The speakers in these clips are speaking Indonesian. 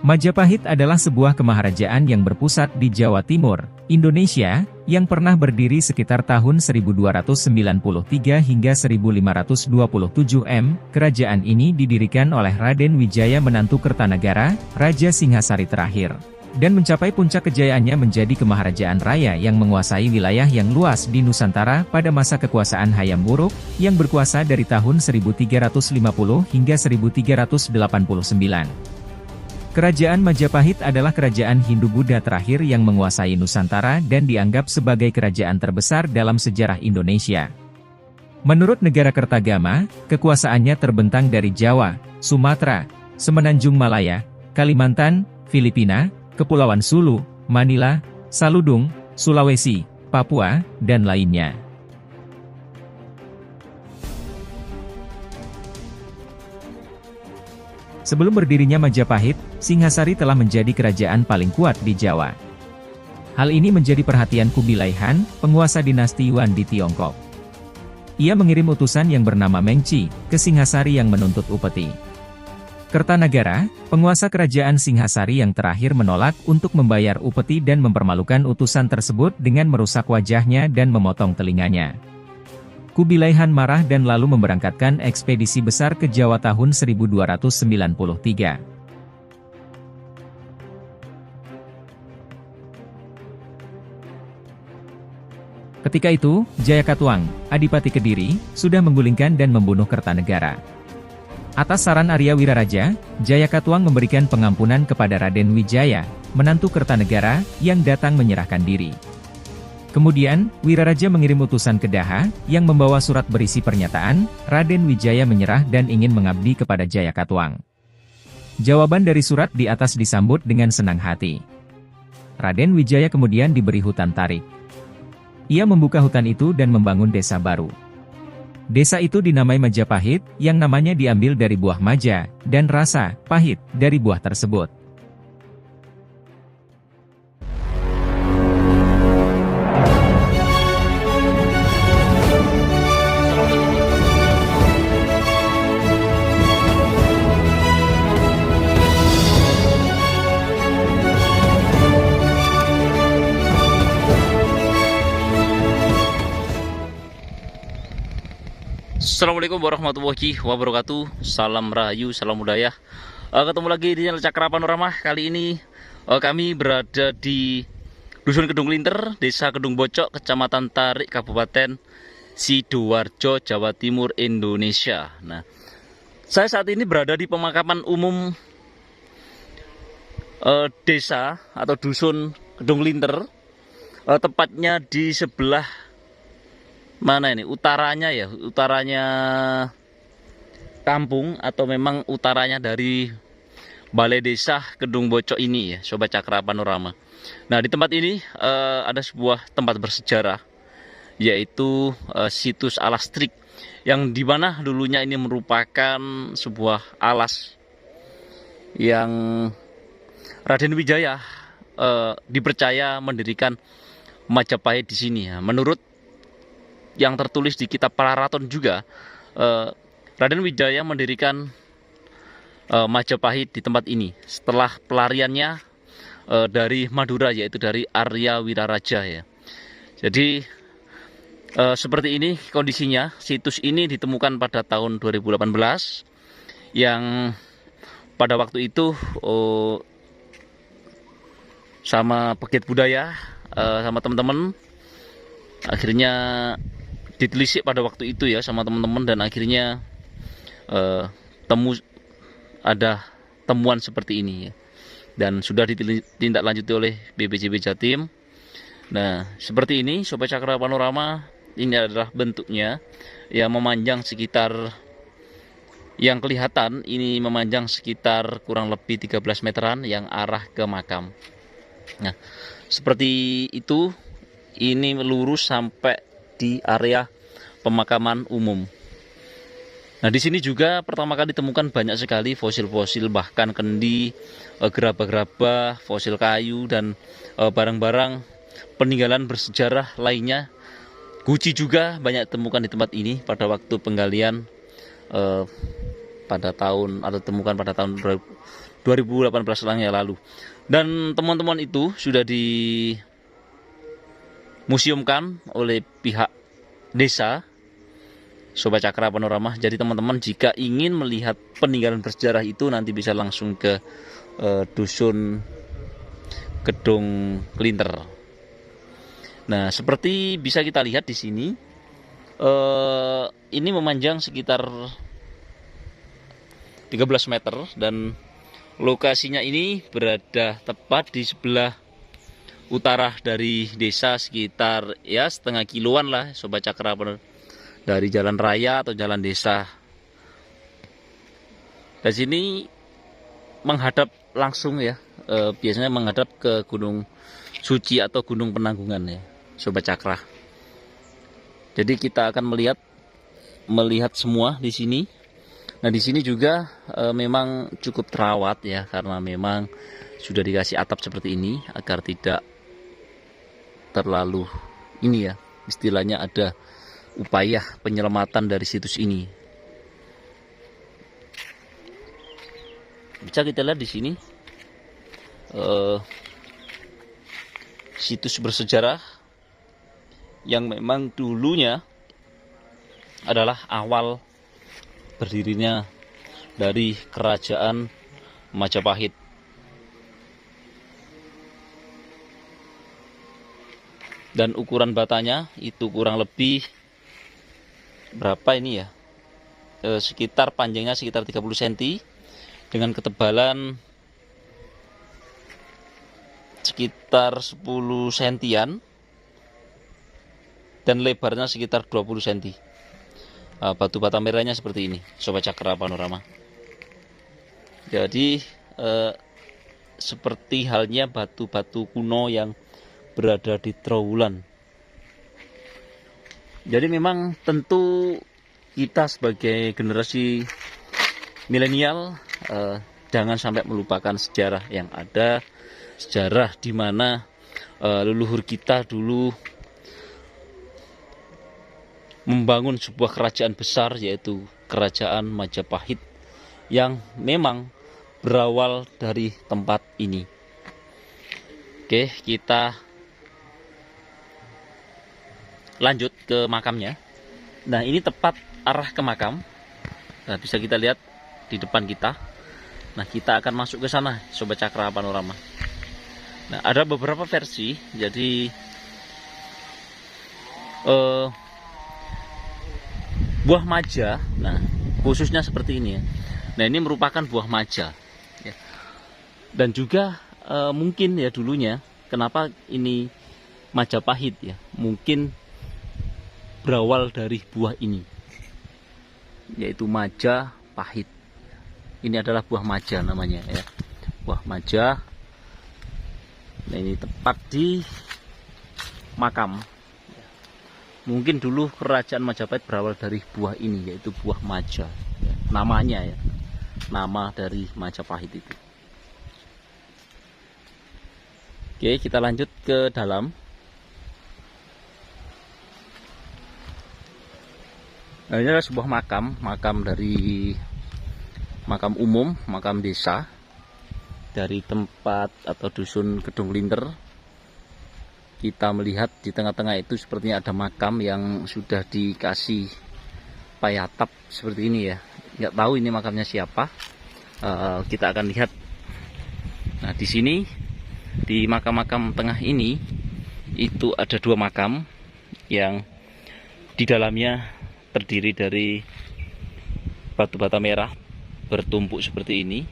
Majapahit adalah sebuah kemaharajaan yang berpusat di Jawa Timur, Indonesia, yang pernah berdiri sekitar tahun 1293 hingga 1527 M. Kerajaan ini didirikan oleh Raden Wijaya menantu Kertanegara, Raja Singhasari terakhir, dan mencapai puncak kejayaannya menjadi kemaharajaan raya yang menguasai wilayah yang luas di Nusantara pada masa kekuasaan Hayam Wuruk, yang berkuasa dari tahun 1350 hingga 1389. Kerajaan Majapahit adalah kerajaan Hindu-Buddha terakhir yang menguasai Nusantara dan dianggap sebagai kerajaan terbesar dalam sejarah Indonesia. Menurut negara Kertagama, kekuasaannya terbentang dari Jawa, Sumatera, Semenanjung Malaya, Kalimantan, Filipina, Kepulauan Sulu, Manila, Saludung, Sulawesi, Papua, dan lainnya. Sebelum berdirinya Majapahit, Singhasari telah menjadi kerajaan paling kuat di Jawa. Hal ini menjadi perhatian Kubilai Han, penguasa dinasti Yuan di Tiongkok. Ia mengirim utusan yang bernama Mengci ke Singhasari yang menuntut upeti. Kertanegara, penguasa kerajaan Singhasari yang terakhir menolak untuk membayar upeti dan mempermalukan utusan tersebut dengan merusak wajahnya dan memotong telinganya. Kubilai Han marah dan lalu memberangkatkan ekspedisi besar ke Jawa tahun 1293. Ketika itu, Jayakatwang, Adipati Kediri, sudah menggulingkan dan membunuh Kertanegara. Atas saran Arya Wiraraja, Jayakatwang memberikan pengampunan kepada Raden Wijaya, menantu Kertanegara, yang datang menyerahkan diri. Kemudian, Wiraraja mengirim utusan ke Daha, yang membawa surat berisi pernyataan, Raden Wijaya menyerah dan ingin mengabdi kepada Jayakatwang. Jawaban dari surat di atas disambut dengan senang hati. Raden Wijaya kemudian diberi hutan tarik. Ia membuka hutan itu dan membangun desa baru. Desa itu dinamai Majapahit, yang namanya diambil dari buah maja, dan rasa, pahit, dari buah tersebut. Assalamualaikum warahmatullahi wabarakatuh. Salam rahayu, salam budaya. Ketemu lagi di channel Cakra Panorama. Kali ini kami berada di Dusun Kedung Linter, Desa Kedung Bocok, Kecamatan Tarik, Kabupaten Sidoarjo, Jawa Timur, Indonesia. Nah, saya saat ini berada di pemakaman umum desa atau Dusun Kedung Linter, tepatnya di sebelah mana ini, utaranya ya, utaranya kampung atau memang utaranya dari Balai Desa Kedung Bocok ini ya, Sobat Cakra Panorama. Nah, di tempat ini ada sebuah tempat bersejarah, yaitu situs alas trik, yang dimana dulunya ini merupakan sebuah alas yang Raden Wijaya dipercaya mendirikan Majapahit di sini ya. Menurut yang tertulis di kitab Pararaton juga, Raden Wijaya mendirikan Majapahit di tempat ini setelah pelariannya dari Madura, yaitu dari Arya Wiraraja ya. Jadi seperti ini kondisinya. Situs ini ditemukan pada tahun 2018, yang pada waktu itu sama pegiat budaya, sama teman-teman, akhirnya ditelisik pada waktu itu ya sama teman-teman, dan akhirnya ada temuan seperti ini ya, dan sudah ditindaklanjuti oleh BPJB Jatim. Nah, seperti ini Sobat Cakra Panorama, ini adalah bentuknya yang memanjang sekitar, yang kelihatan ini memanjang sekitar kurang lebih 13 meteran yang arah ke makam. Nah, seperti itu, ini lurus sampai di area pemakaman umum. Nah, di sini juga pertama kali ditemukan banyak sekali fosil-fosil, bahkan kendi, gerabah-gerabah, fosil kayu, dan barang-barang peninggalan bersejarah lainnya. Guci juga banyak ditemukan di tempat ini pada waktu penggalian pada tahun atau temukan pada tahun 2018 yang lalu. Dan temuan-temuan itu sudah dimuseumkan oleh pihak desa Sobat Cakra Panorama. Jadi teman-teman jika ingin melihat peninggalan bersejarah itu nanti bisa langsung ke dusun Gedung Klinter. Nah, seperti bisa kita lihat di sini, ini memanjang sekitar 13 meter dan lokasinya ini berada tepat di sebelah utara dari desa, sekitar ya setengah kiloan lah Sobat Cakra dari jalan raya atau jalan desa. Dan sini menghadap langsung ya, biasanya menghadap ke Gunung Suci atau Gunung Penanggungan ya Sobat Cakra. Jadi kita akan melihat semua di sini. Nah, di sini juga memang cukup terawat ya, karena memang sudah dikasih atap seperti ini agar tidak terlalu ini ya, istilahnya ada upaya penyelamatan dari situs ini. Bisa kita lihat di sini situs bersejarah yang memang dulunya adalah awal berdirinya dari kerajaan Majapahit. Dan ukuran batanya itu kurang lebih berapa ini ya, sekitar panjangnya sekitar 30 cm dengan ketebalan sekitar 10 cm dan lebarnya sekitar 20 cm. Batu bata merahnya seperti ini Sobat Cakra Panorama. Jadi seperti halnya batu-batu kuno yang berada di Trowulan. Jadi memang tentu kita sebagai generasi milenial jangan sampai melupakan sejarah yang ada, sejarah di mana leluhur kita dulu membangun sebuah kerajaan besar, yaitu Kerajaan Majapahit, yang memang berawal dari tempat ini. Oke, kita lanjut ke makamnya. Nah, ini tepat arah ke makam. Nah, bisa kita lihat di depan kita. Nah, kita akan masuk ke sana Sobat Cakra Panorama. Nah, ada beberapa versi. Jadi buah maja, nah khususnya seperti ini ya. Nah, ini merupakan buah maja ya. Dan juga mungkin ya dulunya kenapa ini Majapahit ya, mungkin berawal dari buah ini, yaitu Majapahit. Ini adalah buah maja namanya ya, buah maja. Nah, ini tepat di makam. Mungkin dulu kerajaan Majapahit berawal dari buah ini, yaitu buah maja ya, namanya ya, nama dari Majapahit itu. Oke, kita lanjut ke dalam. Nah, ini adalah sebuah makam dari makam umum, makam desa dari tempat atau dusun Gedung Klinter. Kita melihat di tengah-tengah itu sepertinya ada makam yang sudah dikasih payatap seperti ini ya. Nggak tahu ini makamnya siapa. Kita akan lihat. Nah, di sini di makam-makam tengah ini itu ada dua makam yang di dalamnya terdiri dari batu bata merah bertumpuk seperti ini.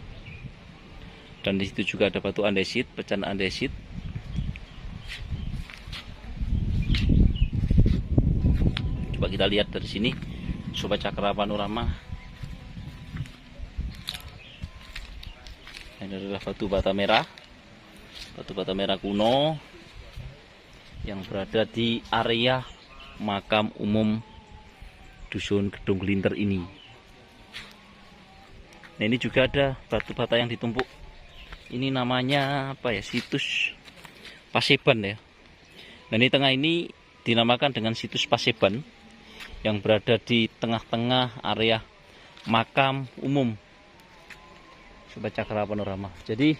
Dan di situ juga ada batu andesit, pecahan andesit. Coba kita lihat dari sini Sobat Cakra Panorama. Ini adalah batu bata merah kuno yang berada di area makam umum dusun Gedung Klinter ini. Nah, ini juga ada batu bata yang ditumpuk. Ini namanya apa ya, situs Paseban ya. Dan di tengah ini dinamakan dengan situs Paseban, yang berada di tengah-tengah area makam umum Sobat Cakra Panorama. Jadi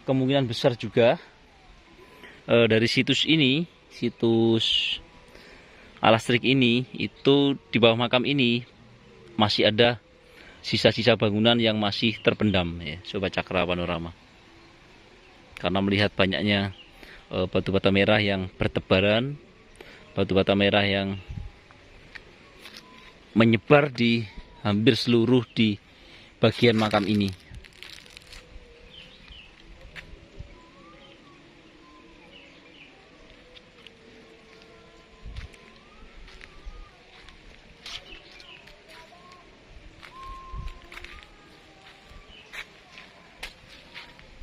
kemungkinan besar juga dari situs ini, situs Alastrik ini, itu di bawah makam ini masih ada sisa-sisa bangunan yang masih terpendam ya, Sobat Cakra Panorama. Karena melihat banyaknya batu bata merah yang bertebaran, batu bata merah yang menyebar di hampir seluruh di bagian makam ini.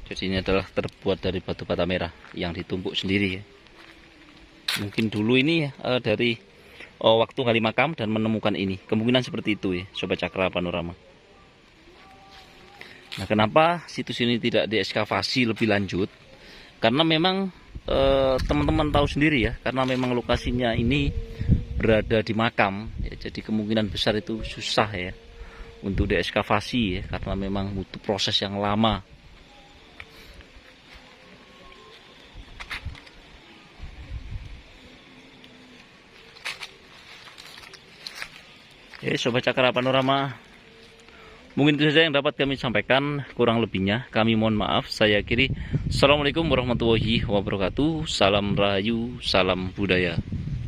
Jadi ini adalah terbuat dari batu bata merah yang ditumpuk sendiri ya. Mungkin dulu ini dari waktu gali makam dan menemukan ini. Kemungkinan seperti itu ya, Sobat Cakra Panorama. Nah, kenapa situs ini tidak diekskavasi lebih lanjut? Karena memang teman-teman tahu sendiri ya, karena memang lokasinya ini berada di makam ya, jadi kemungkinan besar itu susah ya untuk diekskavasi ya, karena memang butuh proses yang lama. Ya, Sobat Cakra Panorama, mungkin itu saja yang dapat kami sampaikan. Kurang lebihnya kami mohon maaf. Saya akhiri. Assalamualaikum warahmatullahi wabarakatuh. Salam Rahayu, salam budaya.